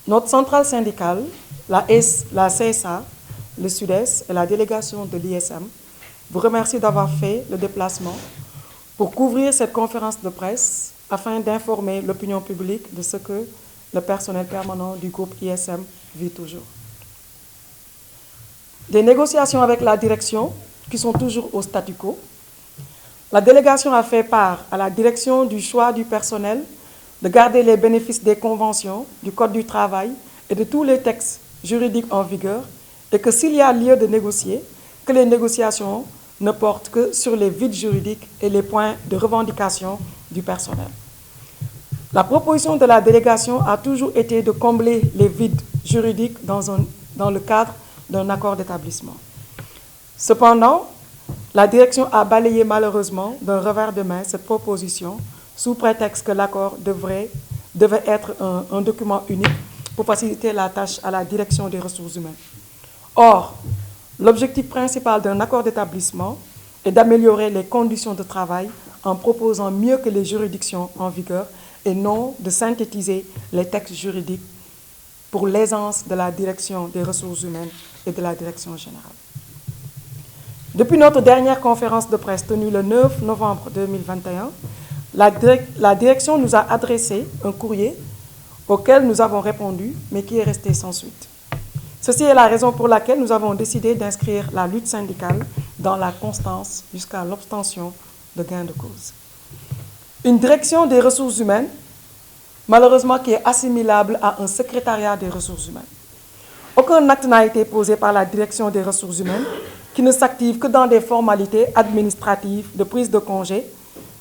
Notre centrale syndicale, la CSA, le Sud-Est et la délégation de l'ISM vous remercie d'avoir fait le déplacement pour couvrir cette conférence de presse afin d'informer l'opinion publique de ce que le personnel permanent du groupe ISM vit toujours. Des négociations avec la direction qui sont toujours au statu quo. La délégation a fait part à la direction du choix du personnel de garder les bénéfices des conventions, du Code du travail et de tous les textes juridiques en vigueur et que s'il y a lieu de négocier, que les négociations ne portent que sur les vides juridiques et les points de revendication du personnel. La proposition de la délégation a toujours été de combler les vides juridiques dans le cadre d'un accord d'établissement. Cependant, la direction a balayé malheureusement d'un revers de main cette proposition sous prétexte que l'accord devait être un document unique pour faciliter la tâche à la direction des ressources humaines. Or, l'objectif principal d'un accord d'établissement est d'améliorer les conditions de travail en proposant mieux que les juridictions en vigueur et non de synthétiser les textes juridiques pour l'aisance de la direction des ressources humaines et de la direction générale. Depuis notre dernière conférence de presse tenue le 9 novembre 2021, la direction nous a adressé un courrier auquel nous avons répondu, mais qui est resté sans suite. Ceci est la raison pour laquelle nous avons décidé d'inscrire la lutte syndicale dans la constance jusqu'à l'obtention de gain de cause. Une direction des ressources humaines, malheureusement qui est assimilable à un secrétariat des ressources humaines. Aucun acte n'a été posé par la direction des ressources humaines qui ne s'active que dans des formalités administratives de prise de congé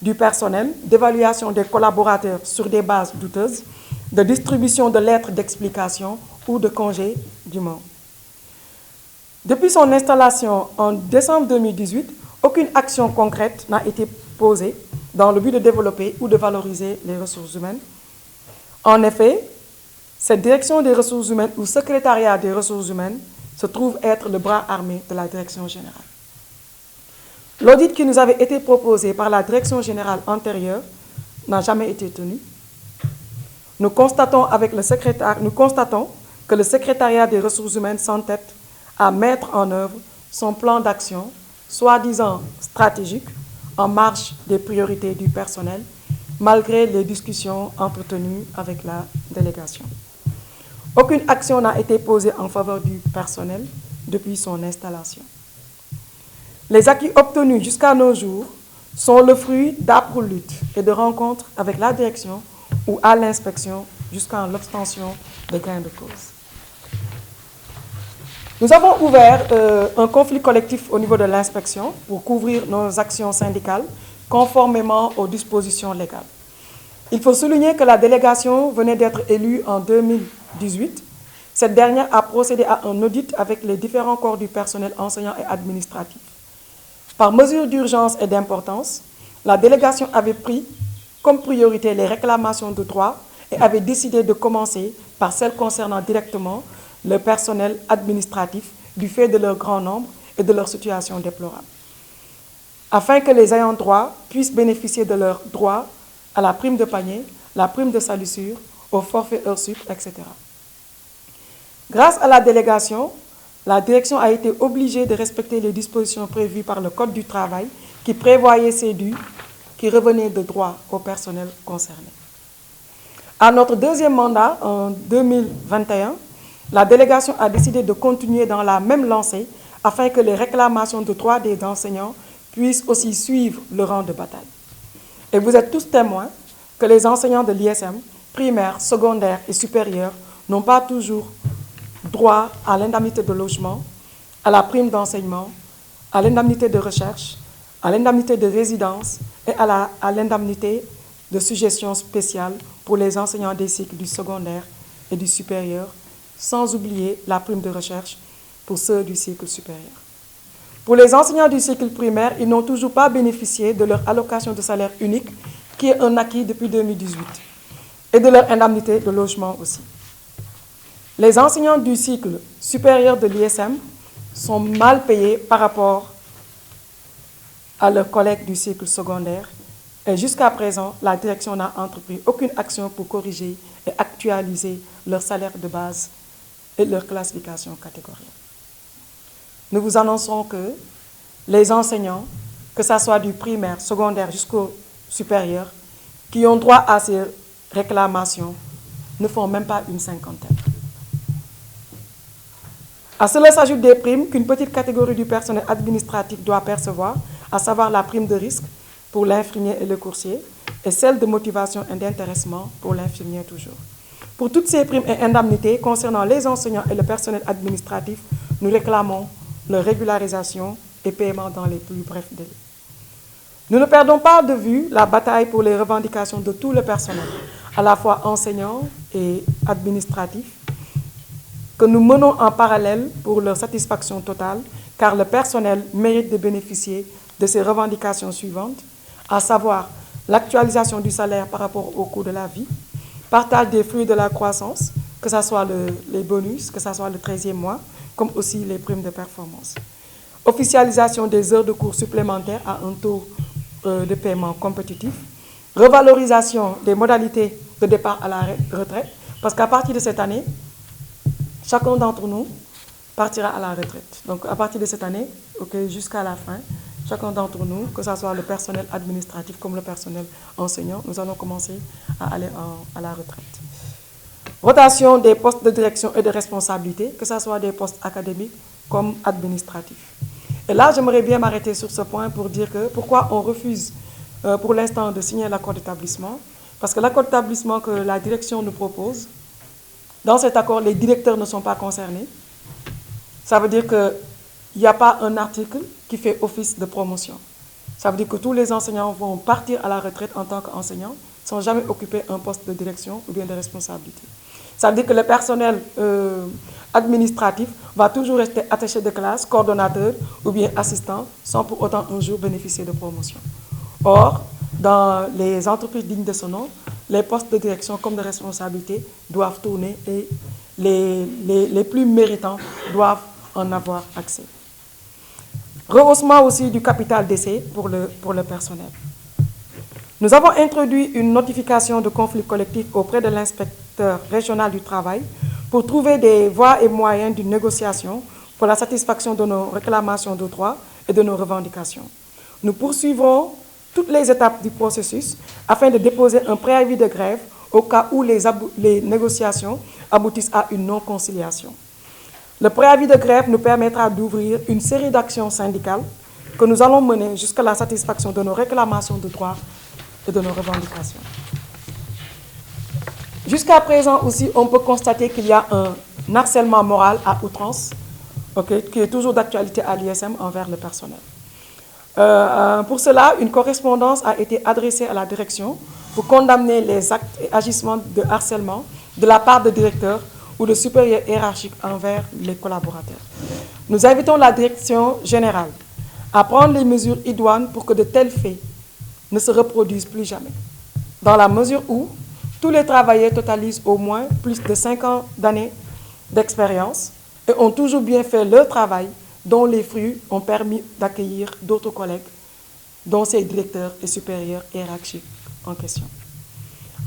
du personnel, d'évaluation des collaborateurs sur des bases douteuses, de distribution de lettres d'explication ou de congédiement. Depuis son installation en décembre 2018, aucune action concrète n'a été posée dans le but de développer ou de valoriser les ressources humaines. En effet, cette direction des ressources humaines ou secrétariat des ressources humaines se trouve être le bras armé de la direction générale. L'audit qui nous avait été proposé par la direction générale antérieure n'a jamais été tenu. Nous constatons que le secrétariat des ressources humaines s'entête à mettre en œuvre son plan d'action, soi-disant stratégique, en marge des priorités du personnel, malgré les discussions entretenues avec la délégation. Aucune action n'a été posée en faveur du personnel depuis son installation. Les acquis obtenus jusqu'à nos jours sont le fruit d'âpres luttes et de rencontres avec la direction ou à l'inspection jusqu'à l'obtention de gain de cause. Nous avons ouvert un conflit collectif au niveau de l'inspection pour couvrir nos actions syndicales conformément aux dispositions légales. Il faut souligner que la délégation venait d'être élue en 2018. Cette dernière a procédé à un audit avec les différents corps du personnel enseignant et administratif. Par mesure d'urgence et d'importance, la délégation avait pris comme priorité les réclamations de droits et avait décidé de commencer par celles concernant directement le personnel administratif du fait de leur grand nombre et de leur situation déplorable, afin que les ayants droit puissent bénéficier de leurs droits à la prime de panier, la prime de salissure, au forfait heures sup, etc. Grâce à la délégation, la direction a été obligée de respecter les dispositions prévues par le Code du travail qui prévoyait ces dus qui revenaient de droit au personnel concerné. À notre deuxième mandat, en 2021, la délégation a décidé de continuer dans la même lancée afin que les réclamations de droits des enseignants puissent aussi suivre le rang de bataille. Et vous êtes tous témoins que les enseignants de l'ISM, primaire, secondaire et supérieur, n'ont pas toujours droit à l'indemnité de logement, à la prime d'enseignement, à l'indemnité de recherche, à l'indemnité de résidence et à l'indemnité de suggestion spéciale pour les enseignants des cycles du secondaire et du supérieur, sans oublier la prime de recherche pour ceux du cycle supérieur. Pour les enseignants du cycle primaire, ils n'ont toujours pas bénéficié de leur allocation de salaire unique, qui est un acquis depuis 2018, et de leur indemnité de logement aussi. Les enseignants du cycle supérieur de l'ISM sont mal payés par rapport à leurs collègues du cycle secondaire Et jusqu'à présent, la direction n'a entrepris aucune action pour corriger et actualiser leur salaire de base et leur classification catégorielle. Nous vous annonçons que les enseignants, que ce soit du primaire, secondaire jusqu'au supérieur, qui ont droit à ces réclamations, ne font même pas une cinquantaine. À cela s'ajoutent des primes qu'une petite catégorie du personnel administratif doit percevoir, à savoir la prime de risque pour l'infirmier et le coursier, et celle de motivation et d'intéressement pour l'infirmier toujours. Pour toutes ces primes et indemnités concernant les enseignants et le personnel administratif, nous réclamons leur régularisation et paiement dans les plus brefs délais. Nous ne perdons pas de vue la bataille pour les revendications de tout le personnel, à la fois enseignants et administratifs, que nous menons en parallèle pour leur satisfaction totale, car le personnel mérite de bénéficier de ces revendications suivantes, à savoir l'actualisation du salaire par rapport au coût de la vie, partage des fruits de la croissance, que ce soit les bonus, que ce soit le 13e mois, comme aussi les primes de performance. Officialisation des heures de cours supplémentaires à un taux de paiement compétitif, revalorisation des modalités de départ à la retraite, parce qu'à partir de cette année, chacun d'entre nous partira à la retraite. Donc à partir de cette année, jusqu'à la fin, chacun d'entre nous, que ce soit le personnel administratif comme le personnel enseignant, nous allons commencer à aller à la retraite. Rotation des postes de direction et de responsabilité, que ce soit des postes académiques comme administratifs. Et là, j'aimerais bien m'arrêter sur ce point pour dire que pourquoi on refuse pour l'instant de signer l'accord d'établissement. Parce que l'accord d'établissement que la direction nous propose, dans cet accord, les directeurs ne sont pas concernés. Ça veut dire qu'il n'y a pas un article qui fait office de promotion. Ça veut dire que tous les enseignants vont partir à la retraite en tant qu'enseignants sans jamais occuper un poste de direction ou bien de responsabilité. Ça veut dire que le personnel administratif va toujours rester attaché de classe, coordonnateur ou bien assistant, sans pour autant un jour bénéficier de promotion. Or, dans les entreprises dignes de ce nom, les postes de direction comme de responsabilité doivent tourner et les plus méritants doivent en avoir accès. Rehaussement aussi du capital d'essai pour le personnel. Nous avons introduit une notification de conflit collectif auprès de l'inspecteur régional du travail pour trouver des voies et moyens d'une négociation pour la satisfaction de nos réclamations de droits et de nos revendications. Nous poursuivrons toutes les étapes du processus afin de déposer un préavis de grève au cas où les négociations aboutissent à une non-conciliation. Le préavis de grève nous permettra d'ouvrir une série d'actions syndicales que nous allons mener jusqu'à la satisfaction de nos réclamations de droits et de nos revendications. Jusqu'à présent aussi, on peut constater qu'il y a un harcèlement moral à outrance, qui est toujours d'actualité à l'ISM envers le personnel. Pour cela, une correspondance a été adressée à la direction pour condamner les actes et agissements de harcèlement de la part de directeurs ou de supérieurs hiérarchiques envers les collaborateurs. Nous invitons la direction générale à prendre les mesures idoines pour que de tels faits ne se reproduisent plus jamais, dans la mesure où tous les travailleurs totalisent au moins plus de 5 ans d'années d'expérience et ont toujours bien fait leur travail, dont les fruits ont permis d'accueillir d'autres collègues, dont ces directeurs et supérieurs hiérarchiques en question.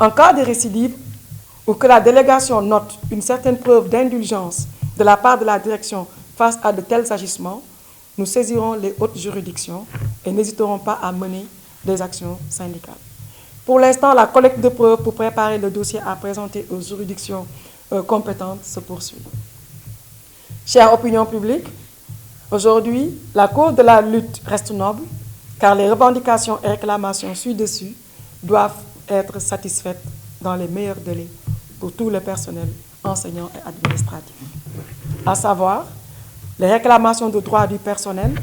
En cas de récidive, ou que la délégation note une certaine preuve d'indulgence de la part de la direction face à de tels agissements, nous saisirons les hautes juridictions et n'hésiterons pas à mener des actions syndicales. Pour l'instant, la collecte de preuves pour préparer le dossier à présenter aux juridictions compétentes se poursuit. Chère opinion publique, aujourd'hui, la cause de la lutte reste noble, car les revendications et réclamations ci-dessus doivent être satisfaites dans les meilleurs délais pour tout le personnel enseignant et administratif. À savoir, les réclamations de droits du personnel,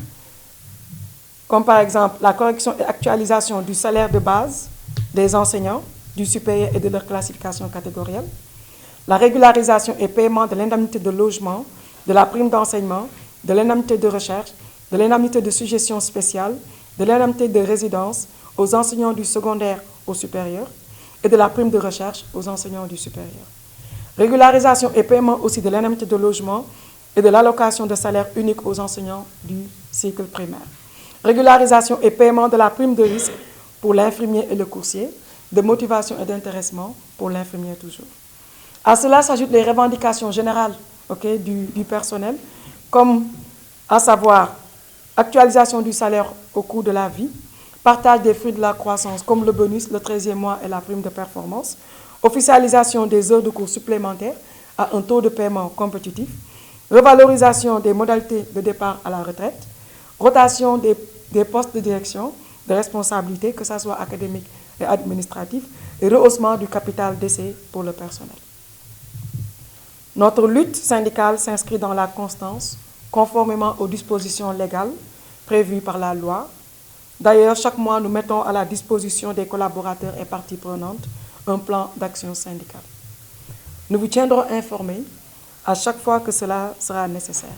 comme par exemple la correction et actualisation du salaire de base des enseignants, du supérieur et de leur classification catégorielle, la régularisation et paiement de l'indemnité de logement, de la prime d'enseignement, de l'indemnité de recherche, de l'indemnité de suggestion spéciale, de l'indemnité de résidence aux enseignants du secondaire au supérieur et de la prime de recherche aux enseignants du supérieur. Régularisation et paiement aussi de l'indemnité de logement et de l'allocation de salaire unique aux enseignants du cycle primaire. Régularisation et paiement de la prime de risque pour l'infirmier et le coursier, de motivation et d'intéressement pour l'infirmier toujours. À cela s'ajoutent les revendications générales du personnel, comme à savoir actualisation du salaire au cours de la vie, partage des fruits de la croissance comme le bonus, le 13e mois et la prime de performance, officialisation des heures de cours supplémentaires à un taux de paiement compétitif, revalorisation des modalités de départ à la retraite, rotation des postes de direction, de responsabilité, que ce soit académique et administratif, et rehaussement du capital d'essai pour le personnel. Notre lutte syndicale s'inscrit dans la constance, conformément aux dispositions légales prévues par la loi. D'ailleurs, chaque mois, nous mettons à la disposition des collaborateurs et parties prenantes un plan d'action syndicale. Nous vous tiendrons informés à chaque fois que cela sera nécessaire.